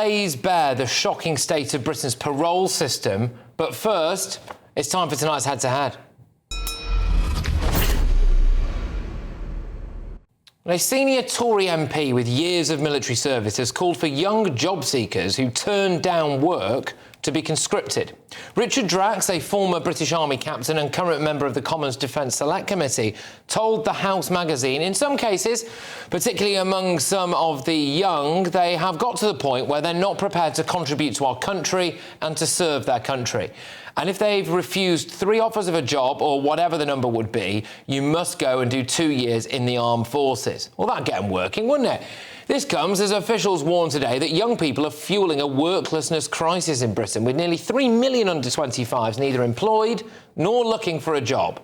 lays bare the shocking state of Britain's parole system. But first, it's time for tonight's head-to-head. A senior Tory MP with years of military service has called for young job seekers who turn down work to be conscripted. Richard Drax, a former British Army captain and current member of the Commons Defence Select Committee, told The House magazine, in some cases, particularly among some of the young, they have got to the point where they're not prepared to contribute to our country and to serve their country. And if they've refused 3 offers of a job, or whatever the number would be, you must go and do 2 years in the armed forces. Well, that'd get them working, wouldn't it? This comes as officials warn today that young people are fueling a worklessness crisis in Britain, with nearly 3 million under-25s neither employed nor looking for a job.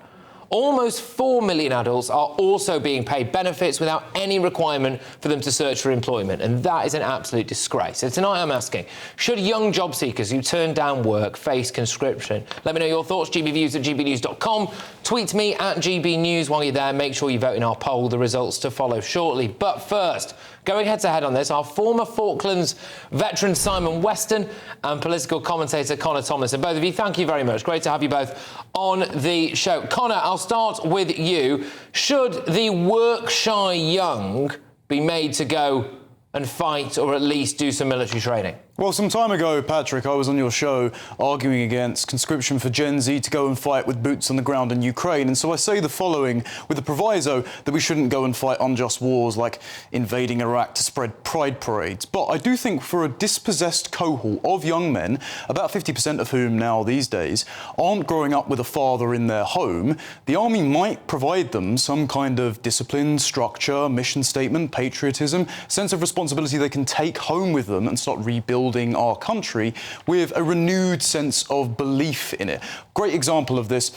Almost 4 million adults are also being paid benefits without any requirement for them to search for employment, and that is an absolute disgrace. So tonight I'm asking, should young job seekers who turn down work face conscription? Let me know your thoughts, gbviews@gbnews.com. Tweet me at gbnews while you're there. Make sure you vote in our poll. The results to follow shortly. But first, going head-to-head on this, our former Falklands veteran Simon Weston and political commentator Connor Thomas. And both of you, thank you very much. Great to have you both on the show. Connor, I'll start with you. Should the workshy young be made to go and fight, or at least do some military training? Well, some time ago, Patrick, I was on your show arguing against conscription for Gen Z to go and fight with boots on the ground in Ukraine. And so I say the following, with the proviso that we shouldn't go and fight unjust wars like invading Iraq to spread pride parades. But I do think for a dispossessed cohort of young men, about 50% of whom now these days aren't growing up with a father in their home, the army might provide them some kind of discipline, structure, mission statement, patriotism, sense of responsibility they can take home with them and start rebuilding our country with a renewed sense of belief in it. Great example of this,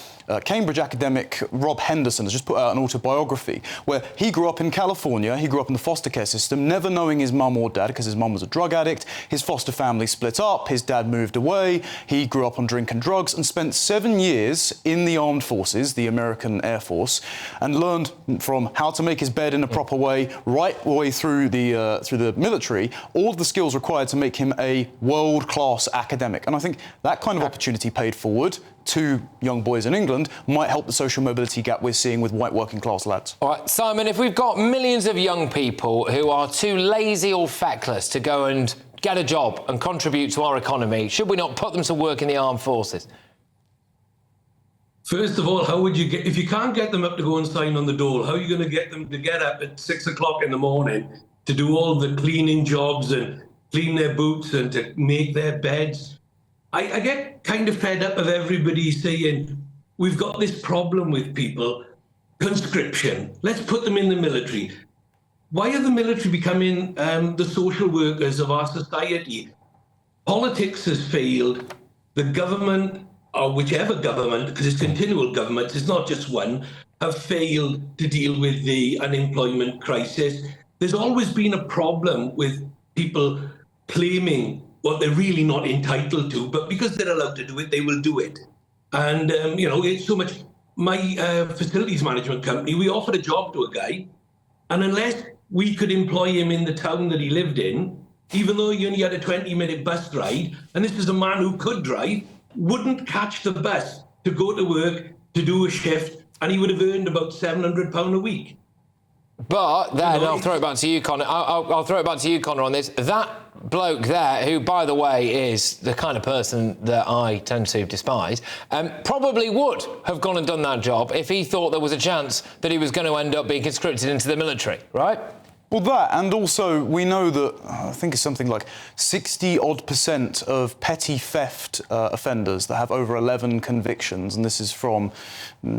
Cambridge academic Rob Henderson has just put out an autobiography where he grew up in California, he grew up in the foster care system, never knowing his mum or dad because his mum was a drug addict, his foster family split up, his dad moved away, he grew up on drink and drugs and spent 7 years in the armed forces, the American Air Force, and learned from how to make his bed in a proper way, right the way through the military, all of the skills required to make him a world-class academic. And I think that kind of opportunity paid forward to young boys in England might help the social mobility gap we're seeing with white working-class lads. All right, Simon, if we've got millions of young people who are too lazy or feckless to go and get a job and contribute to our economy, should we not put them to work in the armed forces? First of all, how would you get, if you can't get them up to go and sign on the dole, how are you going to get them to get up at 6 o'clock in the morning to do all the cleaning jobs and clean their boots and to make their beds? I get kind of fed up of everybody saying, we've got this problem with people, conscription, let's put them in the military. Why are the military becoming the social workers of our society? Politics has failed. The government, or whichever government, because it's continual governments, it's not just one, have failed to deal with the unemployment crisis. There's always been a problem with people claiming what they're really not entitled to, but because they're allowed to do it, they will do it. And, you know, it's so much, my facilities management company, we offered a job to a guy, and unless we could employ him in the town that he lived in, even though he only had a 20-minute bus ride, and this is a man who could drive, wouldn't catch the bus to go to work, to do a shift, and he would have earned about £700 a week. But then, I'll throw it back to you, Connor. I'll throw it back to you, Connor, on this. That bloke there, who, by the way, is the kind of person that I tend to despise, probably would have gone and done that job if he thought there was a chance that he was going to end up being conscripted into the military, right? Well, that, and also we know that, I think it's something like 60-odd% of petty theft offenders that have over 11 convictions, and this is from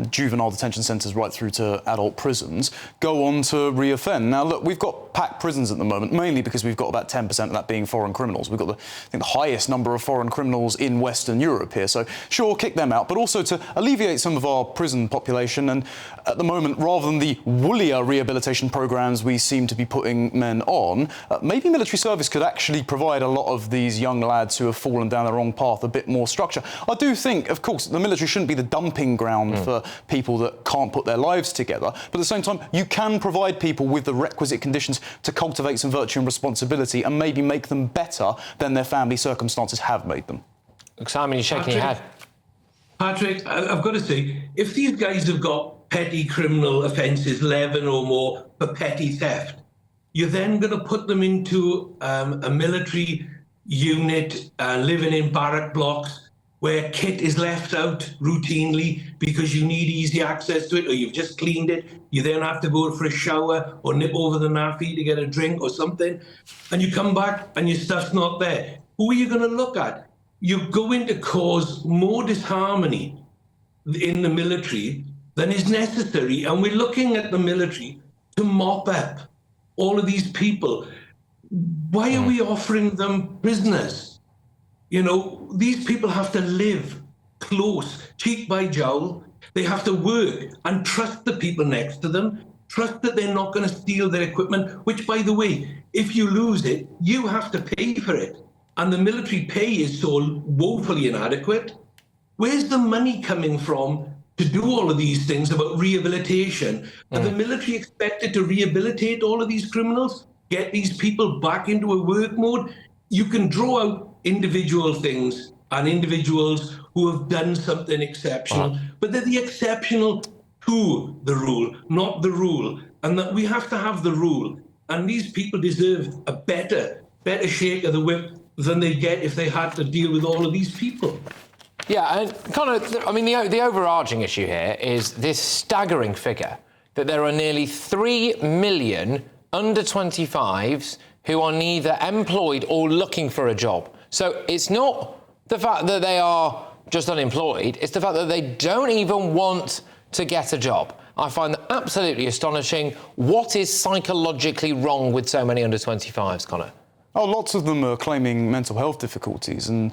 juvenile detention centres right through to adult prisons, go on to re-offend. Now, look, we've got packed prisons at the moment, mainly because we've got about 10% of that being foreign criminals. We've got, I think, the highest number of foreign criminals in Western Europe here, so sure, kick them out, but also to alleviate some of our prison population, and at the moment, rather than the woollier rehabilitation programmes we seem to be putting men on, maybe military service could actually provide a lot of these young lads who have fallen down the wrong path a bit more structure. I do think, of course, the military shouldn't be the dumping ground for people that can't put their lives together, but at the same time, you can provide people with the requisite conditions to cultivate some virtue and responsibility and maybe make them better than their family circumstances have made them. Simon, you're shaking your head. Patrick, I've got to say, if these guys have got petty criminal offences, 11 or more, for petty theft, you're then going to put them into a military unit living in barrack blocks where kit is left out routinely because you need easy access to it, or you've just cleaned it. You then have to go for a shower or nip over the naffy to get a drink or something. And you come back and your stuff's not there. Who are you going to look at? You're going to cause more disharmony in the military than is necessary. And we're looking at the military to mop up all of these people. Why are we offering them prisoners? You know, these people have to live close, cheek by jowl. They have to work and trust the people next to them, trust that they're not going to steal their equipment, which, by the way, if you lose it, you have to pay for it. And the military pay is so woefully inadequate. Where's the money coming from to do all of these things about rehabilitation? Are the military expected to rehabilitate all of these criminals, get these people back into a work mode? You can draw out individual things and individuals who have done something exceptional, but they're the exceptional to the rule, not the rule. And that we have to have the rule. And these people deserve a better shake of the whip than they get if they had to deal with all of these people. Yeah, and the overarching issue here is this staggering figure that there are nearly 3 million under 25s who are neither employed or looking for a job. So it's not the fact that they are just unemployed, it's the fact that they don't even want to get a job. I find that absolutely astonishing. What is psychologically wrong with so many under 25s, Connor? Oh, lots of them are claiming mental health difficulties, and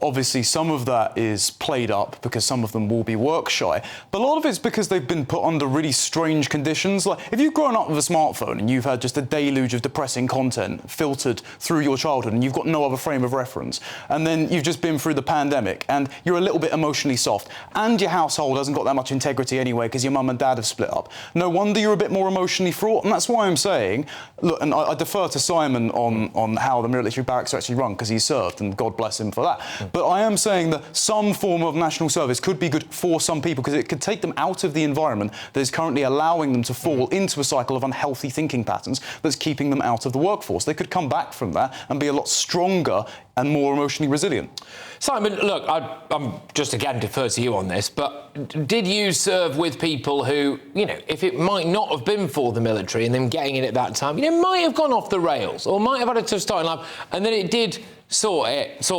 obviously some of that is played up because some of them will be work shy, but a lot of it's because they've been put under really strange conditions. Like, if you've grown up with a smartphone and you've had just a deluge of depressing content filtered through your childhood and you've got no other frame of reference, and then you've just been through the pandemic and you're a little bit emotionally soft, and your household hasn't got that much integrity anyway because your mum and dad have split up, no wonder you're a bit more emotionally fraught. And that's why I'm saying, look, and I defer to Simon on how the military barracks are actually run, because he served, and God bless him for that. But I am saying that some form of national service could be good for some people, because it could take them out of the environment that is currently allowing them to fall into a cycle of unhealthy thinking patterns that's keeping them out of the workforce. They could come back from that and be a lot stronger and more emotionally resilient. Simon, look, I'm just again defer to you on this, but did you serve with people who, you know, if it might not have been for the military and them getting in at that time, you know, might have gone off the rails or might have had a tough start in life, and then it did sort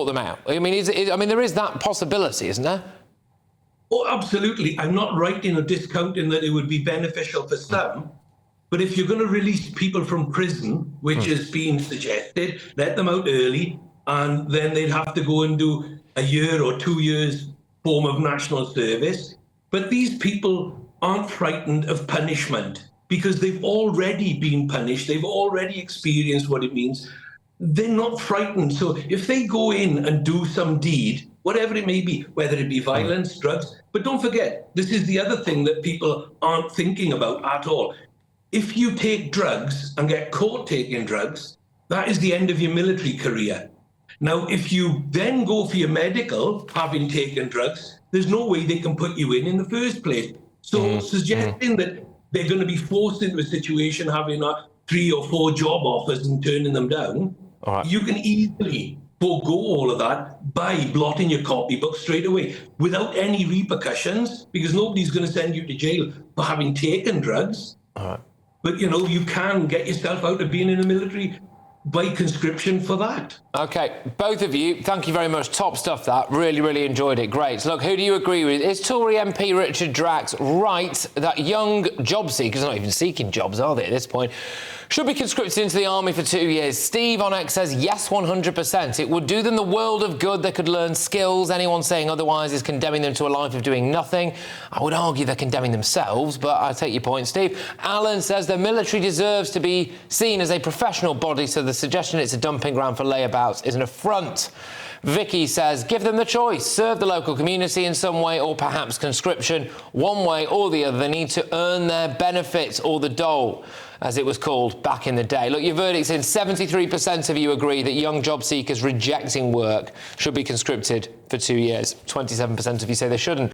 them out? I mean, there is that possibility, isn't there? Oh, absolutely. I'm not writing or discounting that it would be beneficial for some, but if you're going to release people from prison, which is being suggested, let them out early, and then they'd have to go and do a year or 2 years form of national service. But these people aren't frightened of punishment because they've already been punished. They've already experienced what it means. They're not frightened. So if they go in and do some deed, whatever it may be, whether it be violence, drugs, but don't forget, this is the other thing that people aren't thinking about at all. If you take drugs and get caught taking drugs, that is the end of your military career. Now, if you then go for your medical, having taken drugs, there's no way they can put you in the first place. So suggesting that they're going to be forced into a situation having 3 or 4 job offers and turning them down, you can easily forego all of that by blotting your copybook straight away without any repercussions, because nobody's going to send you to jail for having taken drugs. But, you know, you can get yourself out of being in the military by conscription for that. OK, both of you, thank you very much. Top stuff, that. Really, really enjoyed it. Great. So, look, who do you agree with? Is Tory MP Richard Drax right that young job seekers, not even seeking jobs, are they at this point, should be conscripted into the army for 2 years? Steve on X says yes, 100%. It would do them the world of good. They could learn skills. Anyone saying otherwise is condemning them to a life of doing nothing. I would argue they're condemning themselves, but I take your point, Steve. Alan says the military deserves to be seen as a professional body, so the suggestion it's a dumping ground for layabouts is an affront. Vicky says, give them the choice. Serve the local community in some way, or perhaps conscription. One way or the other. They need to earn their benefits or the dole. as it was called back in the day. Look, your verdict's in. 73% of you agree that young job seekers rejecting work should be conscripted for 2 years. 27% of you say they shouldn't.